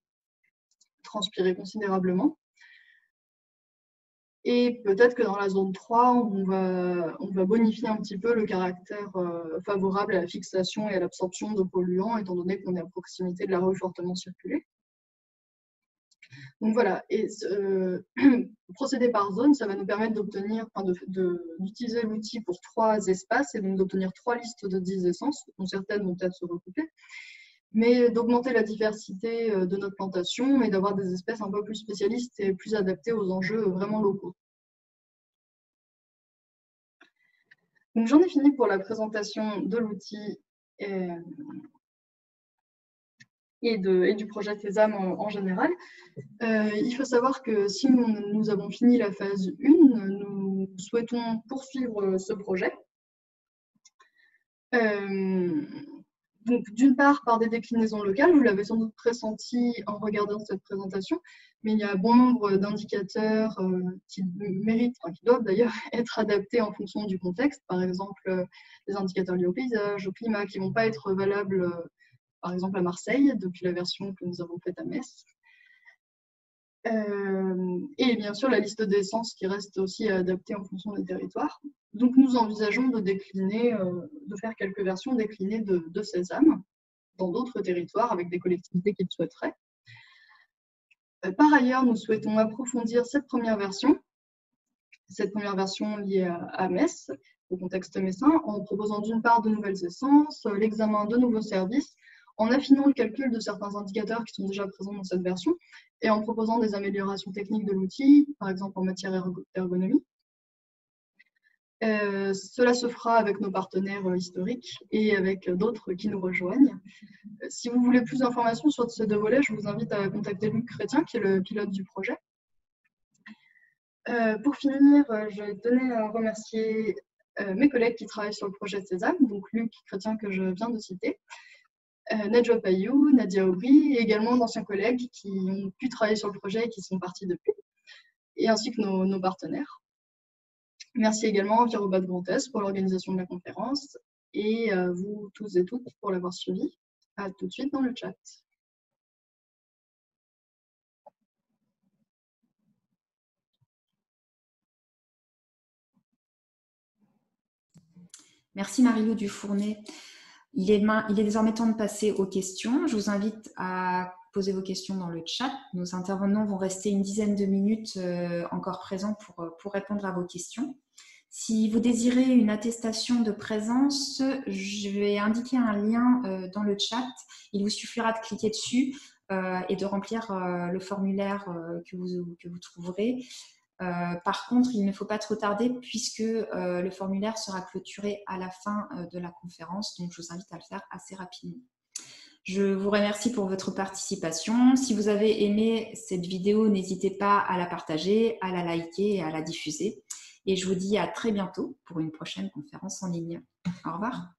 transpirer considérablement. Et peut-être que dans la zone 3, on va bonifier un petit peu le caractère favorable à la fixation et à l'absorption de polluants, étant donné qu'on est à proximité de la rue fortement circulée. Donc voilà, et procéder par zone, ça va nous permettre d'utiliser l'outil pour 3 espaces et donc d'obtenir 3 listes de 10 essences, dont certaines vont peut-être se recouper, mais d'augmenter la diversité de notre plantation et d'avoir des espèces un peu plus spécialistes et plus adaptées aux enjeux vraiment locaux. Donc j'en ai fini pour la présentation de l'outil et du projet Sésame en général. Il faut savoir que si nous avons fini la phase 1, nous souhaitons poursuivre ce projet. Donc, d'une part, par des déclinaisons locales, vous l'avez sans doute pressenti en regardant cette présentation, mais il y a bon nombre d'indicateurs qui doivent d'ailleurs être adaptés en fonction du contexte. Par exemple, les indicateurs liés au paysage, au climat, qui ne vont pas être valables, par exemple, à Marseille, depuis la version que nous avons faite à Metz. Et bien sûr, la liste d'essences qui reste aussi adaptée en fonction des territoires. Donc, nous envisageons de faire quelques versions déclinées de Sésame dans d'autres territoires avec des collectivités qui le souhaiteraient. Par ailleurs, nous souhaitons approfondir cette première version liée à Metz, au contexte messin, en proposant d'une part de nouvelles essences, l'examen de nouveaux services, en affinant le calcul de certains indicateurs qui sont déjà présents dans cette version et en proposant des améliorations techniques de l'outil, par exemple en matière d'ergonomie. Cela se fera avec nos partenaires historiques et avec d'autres qui nous rejoignent. Si vous voulez plus d'informations sur ces 2 volets, je vous invite à contacter Luc Chrétien, qui est le pilote du projet. Pour finir, je tenais à remercier mes collègues qui travaillent sur le projet Sésame, donc Luc Chrétien que je viens de citer, Nedjo Payou, Nadia Aubry, et également d'anciens collègues qui ont pu travailler sur le projet et qui sont partis depuis, et ainsi que nos partenaires. Merci également à Virobat Grand Est pour l'organisation de la conférence, et à vous tous et toutes pour l'avoir suivi. À tout de suite dans le chat. Merci Marie-Lou Dufournet. Il est désormais temps de passer aux questions. Je vous invite à poser vos questions dans le chat. Nos intervenants vont rester une dizaine de minutes encore présents pour répondre à vos questions. Si vous désirez une attestation de présence, je vais indiquer un lien dans le chat. Il vous suffira de cliquer dessus et de remplir le formulaire que vous trouverez. Par contre, il ne faut pas trop tarder puisque le formulaire sera clôturé à la fin de la conférence, donc je vous invite à le faire assez rapidement. Je vous remercie pour votre participation. Si vous avez aimé cette vidéo, n'hésitez pas à la partager, à la liker et à la diffuser. Et je vous dis à très bientôt pour une prochaine conférence en ligne. Au revoir.